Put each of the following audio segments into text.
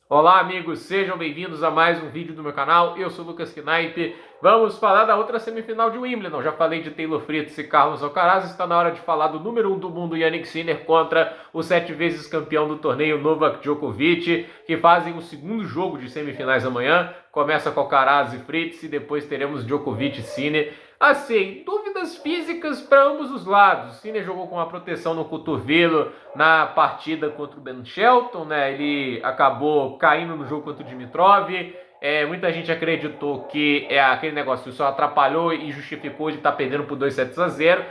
Olá, amigos, sejam bem-vindos a mais um vídeo do meu canal. Eu sou o Lucas Knipe. Vamos falar da outra semifinal de Wimbledon. Já falei de Taylor Fritz e Carlos Alcaraz. Está na hora de falar do número 1 do mundo, Jannik Sinner, contra o 7 vezes campeão do torneio, Novak Djokovic, que fazem o segundo jogo de semifinais amanhã. Começa com Alcaraz e Fritz e depois teremos Djokovic e Sinner. Assim, dúvidas físicas para ambos os lados. Sinner jogou com a proteção no cotovelo na partida contra o Ben Shelton, né? Ele acabou caindo no jogo contra o Dimitrov. Muita gente acreditou que aquele negócio só atrapalhou e justificou ele estar perdendo por 2-0.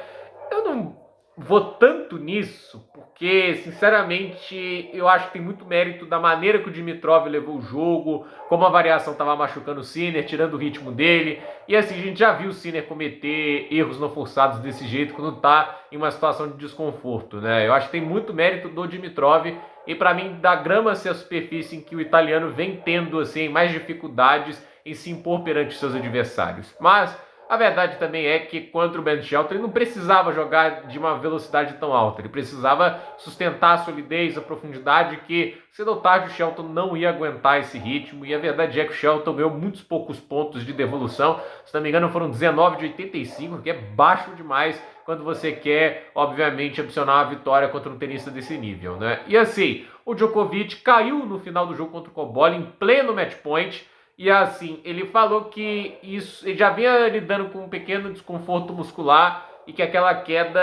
Eu não vou tanto nisso, porque, sinceramente, eu acho que tem muito mérito da maneira que o Dimitrov levou o jogo, como a variação estava machucando o Sinner, tirando o ritmo dele. E assim, a gente já viu o Sinner cometer erros não forçados desse jeito quando está em uma situação de desconforto, né? Eu acho que tem muito mérito do Dimitrov e, para mim, da grama ser a superfície em que o italiano vem tendo assim mais dificuldades em se impor perante seus adversários. Mas a verdade também é que contra o Ben Shelton ele não precisava jogar de uma velocidade tão alta. Ele precisava sustentar a solidez, a profundidade, que cedo ou tarde o Shelton não ia aguentar esse ritmo. E a verdade é que o Shelton ganhou muitos poucos pontos de devolução. Se não me engano foram 19 de 85, que é baixo demais quando você quer, obviamente, opcionar uma vitória contra um tenista desse nível, né? E assim, o Djokovic caiu no final do jogo contra o Cobolli em pleno match point. E assim, ele falou que isso, ele já vinha lidando com um pequeno desconforto muscular e que aquela queda,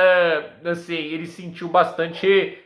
assim, ele sentiu bastante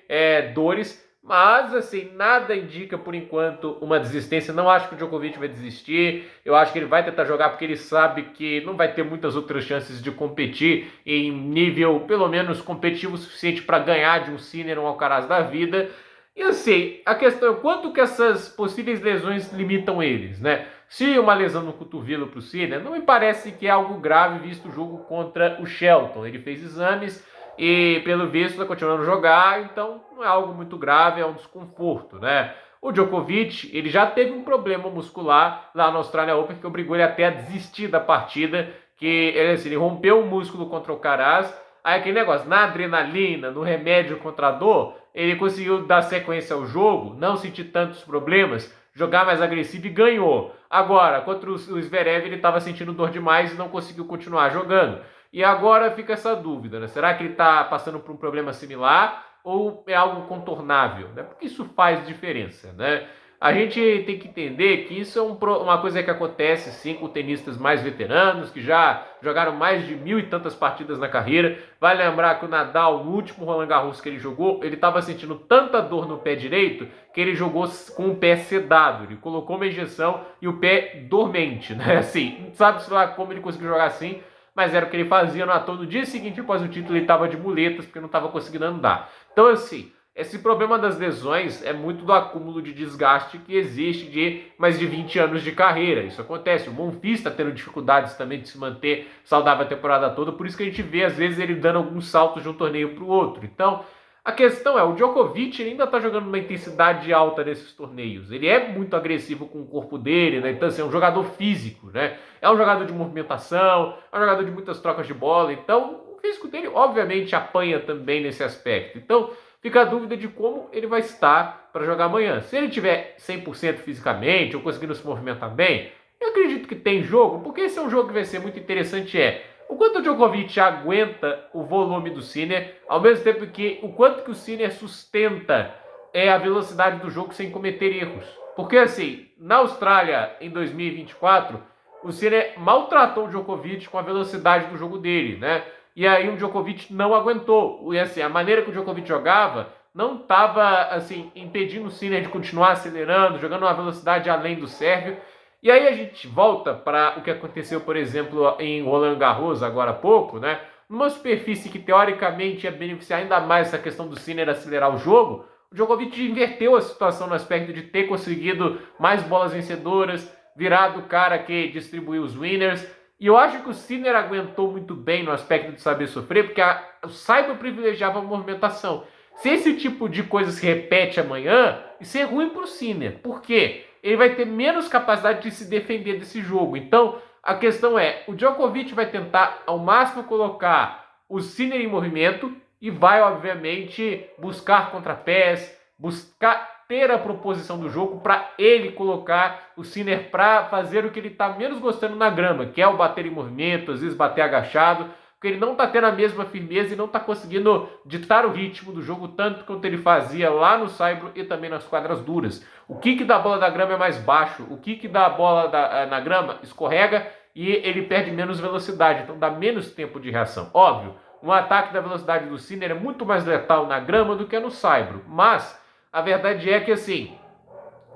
dores, mas assim, nada indica por enquanto uma desistência. Não acho que o Djokovic vai desistir, eu acho que ele vai tentar jogar porque ele sabe que não vai ter muitas outras chances de competir em nível, pelo menos, competitivo o suficiente para ganhar de um Sinner ou um Alcaraz da vida. E assim, a questão é quanto que essas possíveis lesões limitam eles, né? Se uma lesão no cotovelo para o Sinner, não me parece que é algo grave visto o jogo contra o Shelton. Ele fez exames e, pelo visto, está continuando a jogar, então não é algo muito grave, é um desconforto, né? O Djokovic, ele já teve um problema muscular lá no Australian Open que obrigou ele até a desistir da partida, que ele rompeu o músculo contra o Alcaraz. Aí aquele negócio, na adrenalina, no remédio contra a dor, ele conseguiu dar sequência ao jogo, não sentir tantos problemas, jogar mais agressivo e ganhou. Agora, contra o Zverev, ele estava sentindo dor demais e não conseguiu continuar jogando. E agora fica essa dúvida, né? Será que ele está passando por um problema similar ou é algo contornável? Né? Porque isso faz diferença, né? A gente tem que entender que isso é uma coisa que acontece sim com tenistas mais veteranos, que já jogaram mais de 1.000 e tantas partidas na carreira. Vai lembrar que o Nadal, no último Roland Garros que ele jogou, ele estava sentindo tanta dor no pé direito que ele jogou com o pé sedado. Ele colocou uma injeção e o pé dormente, né? Assim, não sabe lá como ele conseguiu jogar assim, mas era o que ele fazia no dia seguinte após o título, ele estava de muletas porque não estava conseguindo andar. Então, assim, esse problema das lesões é muito do acúmulo de desgaste que existe de mais de 20 anos de carreira. Isso acontece. O Monfils está tendo dificuldades também de se manter saudável a temporada toda, por isso que a gente vê, às vezes, ele dando alguns saltos de um torneio para o outro. Então, a questão é, o Djokovic ainda está jogando uma intensidade alta nesses torneios. Ele é muito agressivo com o corpo dele, né? Então, assim, é um jogador físico, né? É um jogador de movimentação, é um jogador de muitas trocas de bola. Então, o físico dele, obviamente, apanha também nesse aspecto. Então, fica a dúvida de como ele vai estar para jogar amanhã. Se ele tiver 100% fisicamente ou conseguindo se movimentar bem, eu acredito que tem jogo, porque esse é um jogo que vai ser muito interessante, o quanto o Djokovic aguenta o volume do Sinner, ao mesmo tempo que o quanto que o Sinner sustenta a velocidade do jogo sem cometer erros. Porque assim, na Austrália, em 2024, o Sinner maltratou o Djokovic com a velocidade do jogo dele, né? E aí o Djokovic não aguentou. E assim, a maneira que o Djokovic jogava não estava assim impedindo o Sinner de continuar acelerando, jogando uma velocidade além do sérvio. E aí a gente volta para o que aconteceu, por exemplo, em Roland Garros agora há pouco, né? Numa superfície que teoricamente ia beneficiar ainda mais essa questão do Sinner acelerar o jogo, o Djokovic inverteu a situação no aspecto de ter conseguido mais bolas vencedoras, virado o cara que distribuiu os winners. E eu acho que o Sinner aguentou muito bem no aspecto de saber sofrer, porque o Saibro privilegiava a movimentação. Se esse tipo de coisa se repete amanhã, isso é ruim para o Sinner. Por quê? Ele vai ter menos capacidade de se defender desse jogo. Então, a questão é, o Djokovic vai tentar ao máximo colocar o Sinner em movimento e vai, obviamente, buscar contrapés, buscar ter a proposição do jogo, para ele colocar o Sinner para fazer o que ele está menos gostando na grama, que é o bater em movimento, às vezes bater agachado, porque ele não está tendo a mesma firmeza e não está conseguindo ditar o ritmo do jogo tanto quanto ele fazia lá no saibro e também nas quadras duras. O kick da bola da grama é mais baixo, o kick da bola na grama escorrega e ele perde menos velocidade, então dá menos tempo de reação. Óbvio, um ataque da velocidade do Sinner é muito mais letal na grama do que no saibro, mas a verdade é que assim,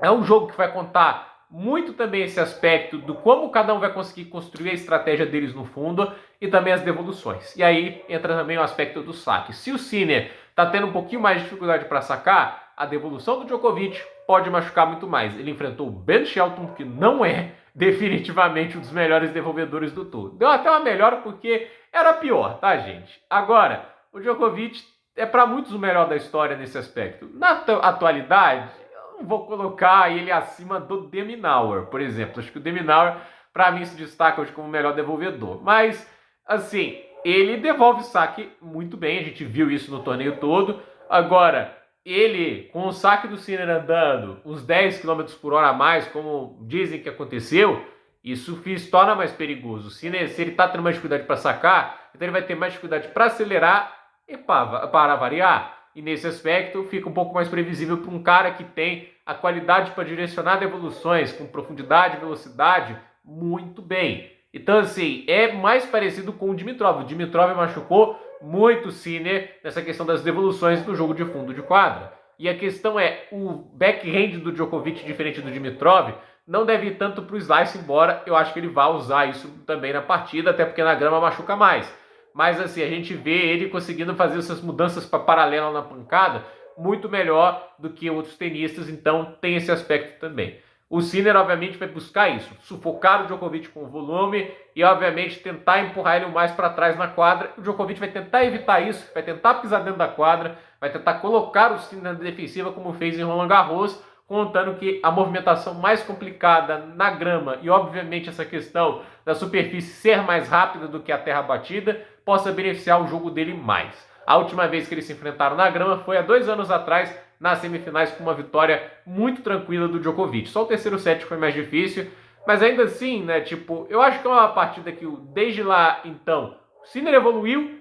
é um jogo que vai contar muito também esse aspecto do como cada um vai conseguir construir a estratégia deles no fundo e também as devoluções. E aí entra também o aspecto do saque. Se o Sinner está tendo um pouquinho mais de dificuldade para sacar, a devolução do Djokovic pode machucar muito mais. Ele enfrentou o Ben Shelton, que não é definitivamente um dos melhores devolvedores do tour. Deu até uma melhora porque era pior, tá, gente? Agora, o Djokovic é para muitos o melhor da história nesse aspecto. Na atualidade, eu não vou colocar ele acima do De Minaur, por exemplo. Acho que o De Minaur, para mim, se destaca hoje como o melhor devolvedor. Mas, assim, ele devolve saque muito bem, a gente viu isso no torneio todo. Agora, ele, com o saque do Sinner andando uns 10 km por hora a mais, como dizem que aconteceu, isso torna mais perigoso. O Sinner, se ele está tendo mais dificuldade para sacar, então ele vai ter mais dificuldade para acelerar e para variar. E nesse aspecto fica um pouco mais previsível para um cara que tem a qualidade para direcionar devoluções com profundidade e velocidade muito bem. Então, assim, é mais parecido com o Dimitrov. O Dimitrov machucou muito o Sinner nessa questão das devoluções do jogo de fundo de quadra. E a questão é, o backhand do Djokovic, diferente do Dimitrov, não deve ir tanto para o slice, embora eu acho que ele vá usar isso também na partida, até porque na grama machuca mais. Mas assim, a gente vê ele conseguindo fazer essas mudanças para paralela na pancada muito melhor do que outros tenistas, então tem esse aspecto também. O Sinner, obviamente, vai buscar isso, sufocar o Djokovic com o volume e, obviamente, tentar empurrar ele mais para trás na quadra. O Djokovic vai tentar evitar isso, vai tentar pisar dentro da quadra, vai tentar colocar o Sinner na defensiva, como fez em Roland Garros, contando que a movimentação mais complicada na grama e, obviamente, essa questão da superfície ser mais rápida do que a terra batida possa beneficiar o jogo dele mais. A última vez que eles se enfrentaram na grama foi há 2 anos atrás, nas semifinais, com uma vitória muito tranquila do Djokovic. Só o terceiro set foi mais difícil, mas ainda assim, né, tipo, eu acho que é uma partida que desde lá, então, o Sinner evoluiu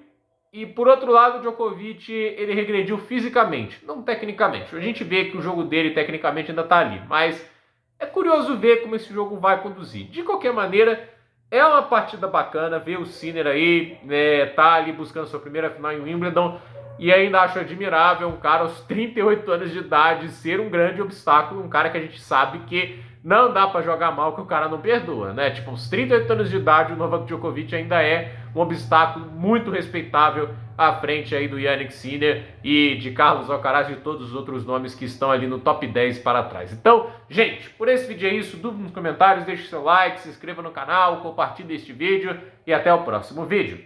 e, por outro lado, o Djokovic, ele regrediu fisicamente, não tecnicamente. A gente vê que o jogo dele, tecnicamente, ainda tá ali, mas é curioso ver como esse jogo vai conduzir. De qualquer maneira, é uma partida bacana ver o Sinner aí, né, tá ali buscando sua primeira final em Wimbledon. E ainda acho admirável um cara aos 38 anos de idade ser um grande obstáculo, um cara que a gente sabe que não dá para jogar mal, que o cara não perdoa, né? Tipo, aos 38 anos de idade, o Novak Djokovic ainda é um obstáculo muito respeitável à frente aí do Jannik Sinner e de Carlos Alcaraz e de todos os outros nomes que estão ali no top 10 para trás. Então, gente, por esse vídeo é isso. Dúvida nos comentários, deixe seu like, se inscreva no canal, compartilhe este vídeo e até o próximo vídeo.